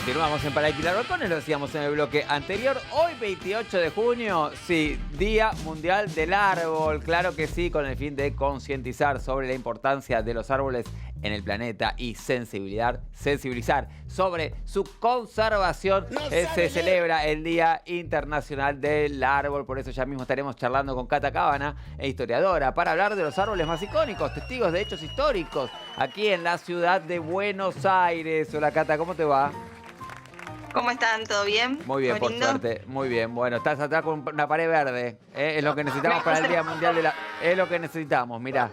Continuamos en Para Alquilar Balcones, lo decíamos en el bloque anterior. Hoy, 28 de junio, sí, Día Mundial del Árbol. Claro que sí, con el fin de concientizar sobre la importancia de los árboles en el planeta y sensibilizar sobre su conservación. Se celebra el Día Internacional del Árbol. Por eso ya mismo estaremos charlando con Cata Cábana, historiadora, para hablar de los árboles más icónicos, testigos de hechos históricos, aquí en la ciudad de Buenos Aires. Hola Cata, ¿cómo te va? ¿Cómo están? ¿Todo bien? Muy bien, por suerte. Muy bien. Bueno, estás atrás con una pared verde. Es lo que necesitamos para el Día Mundial de la... Es lo que necesitamos, mirá.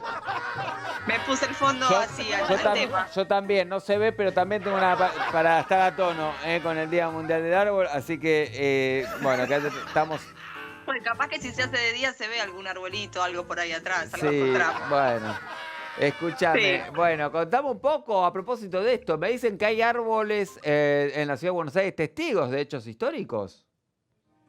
Me puse el fondo así al tema. Yo también, no se ve, pero también tengo una para estar a tono con el Día Mundial del Árbol. Así que, bueno, acá estamos... Bueno, capaz que si se hace de día se ve algún arbolito, algo por ahí atrás. Algo Sí, bueno. Escúchame, sí. Bueno, contame un poco a propósito de esto. Me dicen que hay árboles en la ciudad de Buenos Aires, testigos de hechos históricos.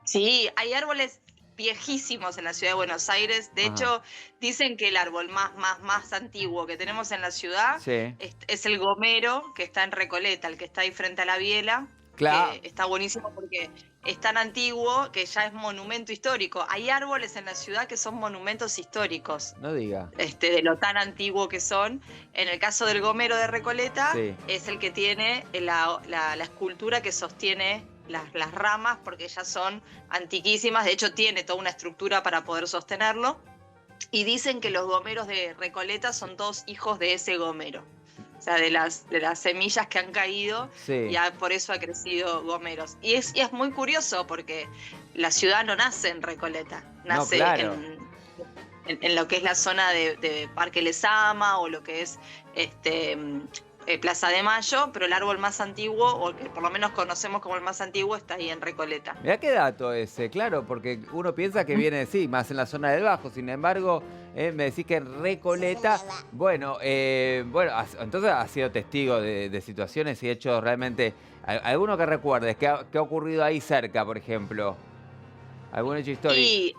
Sí, hay árboles viejísimos en la ciudad de Buenos Aires. De hecho, dicen que el árbol más antiguo que tenemos en la ciudad es el gomero, que está en Recoleta, el que está ahí frente a la Biela. Claro. Está buenísimo porque es tan antiguo que ya es monumento histórico. Hay árboles en la ciudad que son monumentos históricos. No diga. De lo tan antiguo que son. En el caso del gomero de Recoleta, es el que tiene la escultura que sostiene las ramas, porque ya son antiquísimas. De hecho, tiene toda una estructura para poder sostenerlo. Y dicen que los gomeros de Recoleta son todos hijos de ese gomero. O sea, de las semillas que han caído, ya por eso ha crecido gomeros. Y es muy curioso porque la ciudad no nace en Recoleta, nace en lo que es la zona de Parque Lezama o lo que es Plaza de Mayo, pero el árbol más antiguo, o que por lo menos conocemos como el más antiguo, está ahí en Recoleta. Mirá qué dato ese, claro, porque uno piensa que viene, más en la zona del Bajo, sin embargo, me decís que en Recoleta, bueno, entonces has sido testigo de situaciones y hechos realmente, alguno que recuerdes, ¿qué ha ocurrido ahí cerca, por ejemplo? ¿Algún hecho histórico?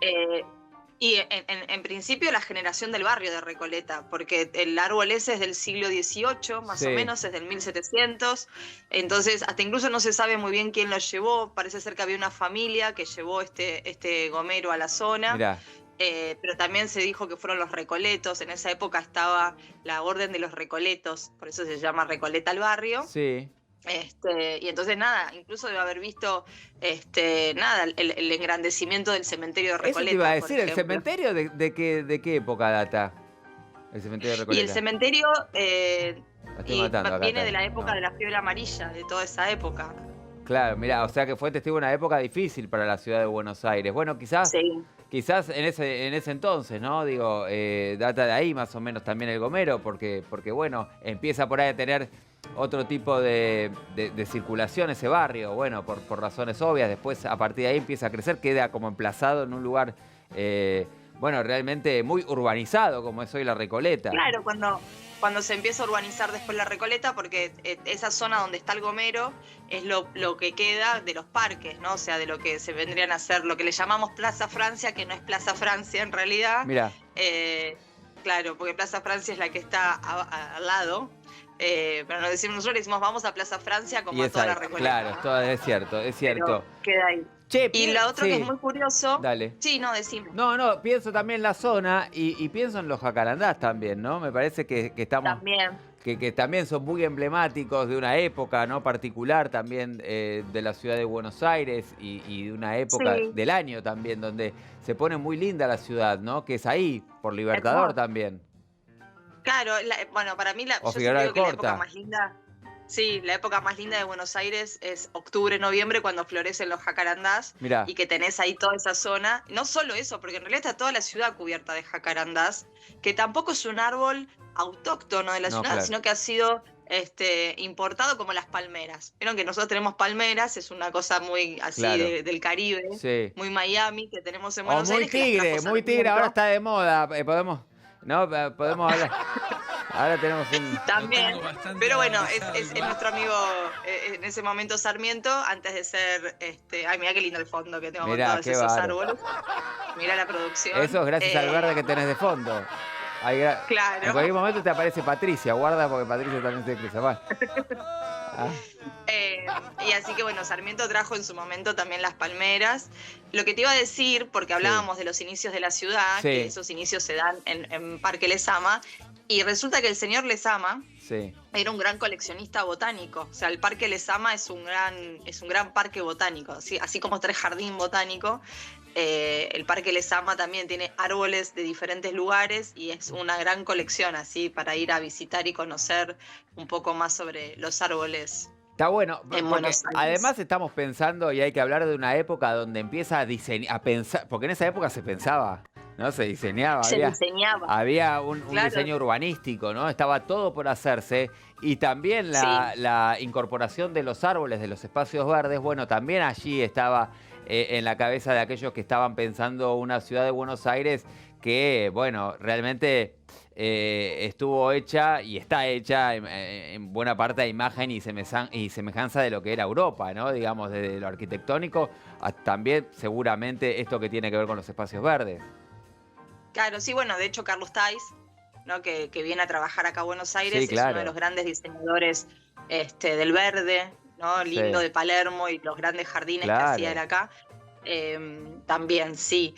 Y en principio la generación del barrio de Recoleta, porque el árbol ese es del siglo XVIII, más o menos, es del 1700, entonces hasta incluso no se sabe muy bien quién lo llevó, parece ser que había una familia que llevó este gomero a la zona. Mirá. Pero también se dijo que fueron los Recoletos, en esa época estaba la Orden de los Recoletos, por eso se llama Recoleta el barrio. Sí. Y entonces nada, incluso debe haber visto el engrandecimiento del cementerio de Recoleta. Eso te iba a decir, ¿el cementerio de qué época data? El cementerio de Recoleta. Y el cementerio viene de la época No. de la fiebre amarilla, de toda esa época. Claro, mirá, o sea que fue testigo de una época difícil para la ciudad de Buenos Aires. Bueno, quizás en ese entonces, ¿no? Digo, data de ahí más o menos también el gomero, porque bueno, empieza por ahí a tener otro tipo de circulación ese barrio, bueno, por razones obvias. Después, a partir de ahí empieza a crecer, queda como emplazado en un lugar, bueno, realmente muy urbanizado, como es hoy la Recoleta. Claro, cuando se empieza a urbanizar después la Recoleta, porque esa zona donde está el gomero es lo que queda de los parques, ¿no? O sea, de lo que se vendrían a hacer, lo que le llamamos Plaza Francia, que no es Plaza Francia en realidad. Mirá. Claro, porque Plaza Francia es la que está al lado. Pero nosotros le decimos vamos a Plaza Francia como a toda la Recoleta. Claro, es cierto. Pero queda ahí. Y lo otro que es muy curioso... Dale. Sí, no, decime. No, pienso también en la zona y pienso en los jacarandás también, ¿no? Me parece que estamos... También. Que también son muy emblemáticos de una época, ¿no? Particular también de la ciudad de Buenos Aires y de una época del año también, donde se pone muy linda la ciudad, ¿no? Que es ahí, por Libertador también. Claro, bueno, para mí yo siempre digo que la época más linda... Sí, la época más linda de Buenos Aires es octubre, noviembre, cuando florecen los jacarandás. Mirá. Y que tenés ahí toda esa zona. No solo eso, porque en realidad está toda la ciudad cubierta de jacarandás, que tampoco es un árbol autóctono de la ciudad, sino que ha sido importado como las palmeras. Vieron que nosotros tenemos palmeras, es una cosa muy así del Caribe, muy Miami, que tenemos en Buenos Aires. Muy tigre, ahora está de moda, podemos hablar. Ahora tenemos un... También, pero bueno, es nuestro amigo en ese momento Sarmiento, antes de ser... Ay, mirá qué lindo el fondo que tengo con todos esos árboles. Mirá la producción. Eso es gracias al verde que tenés de fondo. Claro. En cualquier momento te aparece Patricia, guarda porque Patricia también se cruza. Y así que bueno, Sarmiento trajo en su momento también las palmeras. Lo que te iba a decir, porque hablábamos de los inicios de la ciudad, que esos inicios se dan en Parque Lezama, y resulta que el señor Lezama era un gran coleccionista botánico. O sea, el Parque Lezama es un gran parque botánico, así como está el jardín botánico. El Parque Lezama también tiene árboles de diferentes lugares y es una gran colección así para ir a visitar y conocer un poco más sobre los árboles. Está bueno, porque además estamos pensando, y hay que hablar de una época donde empieza a pensar, porque en esa época se pensaba, ¿no? Se diseñaba. Había un diseño urbanístico, ¿no? Estaba todo por hacerse. Y también la incorporación de los árboles, de los espacios verdes, bueno, también allí estaba en la cabeza de aquellos que estaban pensando una ciudad de Buenos Aires que, bueno, realmente estuvo hecha y está hecha en buena parte a imagen y semejanza de lo que era Europa, ¿no? Digamos, desde lo arquitectónico, también seguramente esto que tiene que ver con los espacios verdes. Claro, sí, bueno, de hecho Carlos Tais, ¿no? que viene a trabajar acá a Buenos Aires, es uno de los grandes diseñadores del verde, ¿no? Lindo de Palermo y los grandes jardines que hacía él acá. También, sí.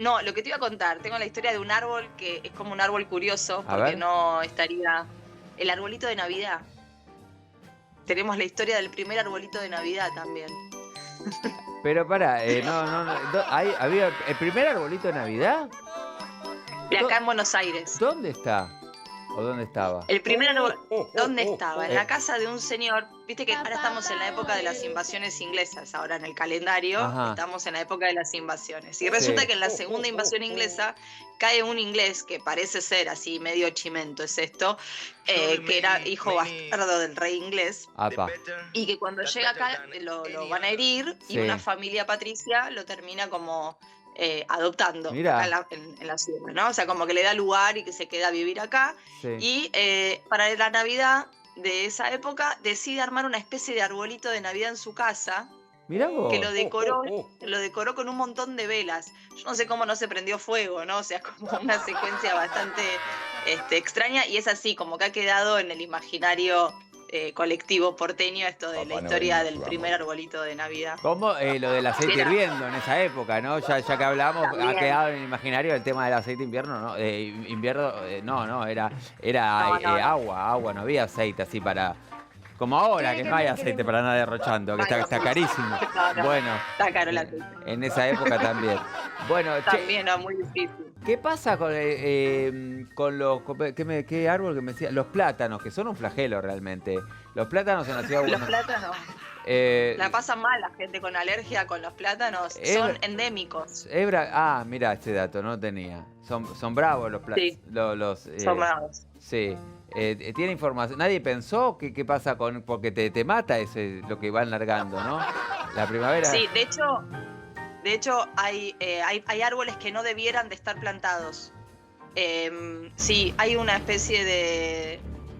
No, lo que te iba a contar, tengo la historia de un árbol que es como un árbol curioso, porque no estaría... El arbolito de Navidad. Tenemos la historia del primer arbolito de Navidad también. Pero pará, ¿había el primer arbolito de Navidad? De acá en Buenos Aires. ¿Dónde está? ¿O dónde estaba? El primer árbol, ¿dónde estaba? En la casa de un señor. Viste que ahora estamos en la época de las invasiones inglesas. Ahora en el calendario estamos en la época de las invasiones. Y resulta que en la segunda invasión inglesa cae un inglés que parece ser así medio chimento, es esto, que era hijo bastardo del rey inglés. Y que cuando llega acá lo van a herir y una familia patricia lo termina como... adoptando acá en la ciudad, ¿no? O sea, como que le da lugar y que se queda a vivir acá. Y para la Navidad de esa época decide armar una especie de arbolito de Navidad en su casa. Mirá vos. Que lo decoró con un montón de velas. Yo no sé cómo no se prendió fuego, ¿no? O sea, como una secuencia bastante extraña, y es así, como que ha quedado en el imaginario colectivo porteño esto de la historia del primer arbolito de Navidad. Como lo del aceite hirviendo en esa época, ¿no? Ya que hablamos, ha quedado en el imaginario el tema del aceite invierno, ¿no? Era agua, no había aceite así para... Como ahora, que no hay aceite para nada derrochando, que está carísimo. Bueno, está caro el aceite. En esa época también. Bueno, también era muy difícil. ¿Qué pasa con los... ¿Qué árbol que me decía? Los plátanos, que son un flagelo realmente. Los plátanos en la ciudad de Buenos Aires. Los plátanos. La pasan mal la gente con alergia con los plátanos. Son endémicos. Mira este dato, no tenía. Son bravos los plátanos. Sí, son bravos. Sí. Tiene información. Nadie pensó qué pasa porque te mata lo que van largando, ¿no? La primavera. Sí, de hecho hay árboles que no debieran de estar plantados. Sí, hay una especie de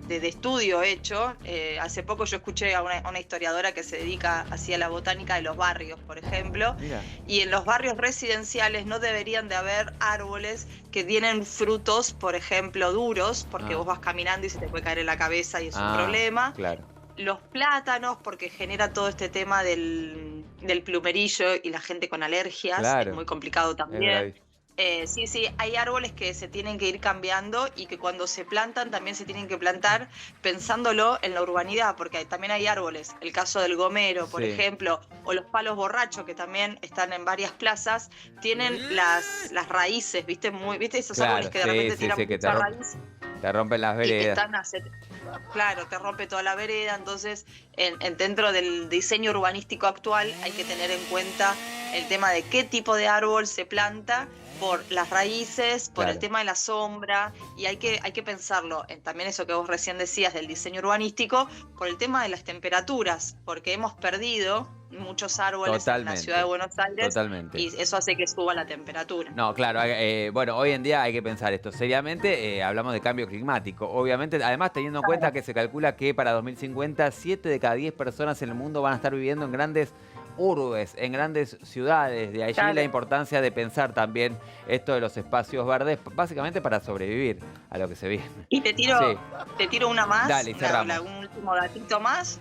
estudio hecho. Hace poco yo escuché a una historiadora que se dedica hacia la botánica de los barrios, por ejemplo. Mira. Y en los barrios residenciales no deberían de haber árboles que tienen frutos, por ejemplo, duros, porque vos vas caminando y se te puede caer en la cabeza y es un problema. Claro. Los plátanos, porque genera todo este tema del plumerillo y la gente con alergias, es muy complicado también. Sí, hay árboles que se tienen que ir cambiando y que cuando se plantan también se tienen que plantar pensándolo en la urbanidad, porque también hay árboles, el caso del gomero, por ejemplo, o los palos borrachos, que también están en varias plazas, tienen las raíces, ¿viste? ¿Viste esos árboles que de repente tiran mucha raíz? Te rompen las veredas. Claro, te rompe toda la vereda. Entonces, dentro del diseño urbanístico actual hay que tener en cuenta el tema de qué tipo de árbol se planta por las raíces, por el tema de la sombra, y hay que pensarlo, también eso que vos recién decías del diseño urbanístico, por el tema de las temperaturas, porque hemos perdido muchos árboles en la ciudad de Buenos Aires y eso hace que suba la temperatura. No, claro, bueno, hoy en día hay que pensar esto seriamente, hablamos de cambio climático, obviamente, además teniendo en cuenta que se calcula que para 2050 7 de cada 10 personas en el mundo van a estar viviendo en grandes urbes, en grandes ciudades, de allí la importancia de pensar también esto de los espacios verdes, básicamente para sobrevivir a lo que se viene. Y te tiro una más, Dale, un último datito más.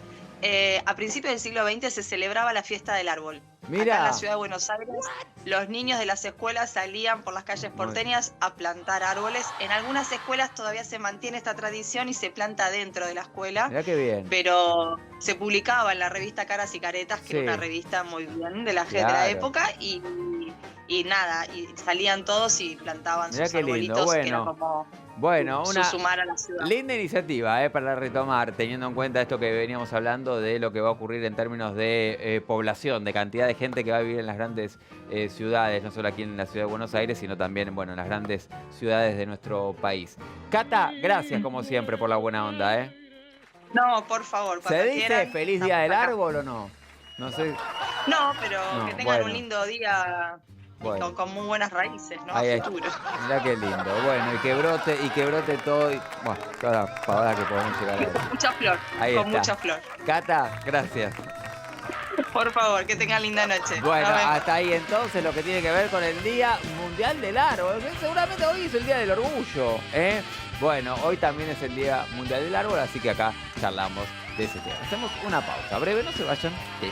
a principios del siglo XX se celebraba la fiesta del árbol. Mira. Acá en la ciudad de Buenos Aires, los niños de las escuelas salían por las calles porteñas a plantar árboles. En algunas escuelas todavía se mantiene esta tradición y se planta dentro de la escuela. Mirá qué bien. Pero se publicaba en la revista Caras y Caretas, que era una revista muy bien de la época, y nada, y salían todos y plantaban sus arbolitos, que era como... Bueno, una sumar a la ciudad. Linda iniciativa para retomar, teniendo en cuenta esto que veníamos hablando de lo que va a ocurrir en términos de población, de cantidad de gente que va a vivir en las grandes ciudades, no solo aquí en la ciudad de Buenos Aires, sino también en las grandes ciudades de nuestro país. Cata, gracias como siempre por la buena onda. No, por favor. ¿Se dice quieran, feliz día del árbol o no? No sé. No, pero que tengan un lindo día. Bueno. Con muy buenas raíces, ¿no? Ahí a futuro. Mirá qué lindo. Bueno, y que brote todo. Bueno, toda la pavada que podemos llegar a ver. Mucha flor. Ahí con está. Mucha flor. Cata, gracias. Por favor, que tengan linda noche. Bueno, hasta ahí entonces lo que tiene que ver con el Día Mundial del Árbol. Seguramente hoy es el Día del Orgullo. Bueno, hoy también es el Día Mundial del Árbol, así que acá charlamos de ese tema. Hacemos una pausa breve, no se vayan. Sí.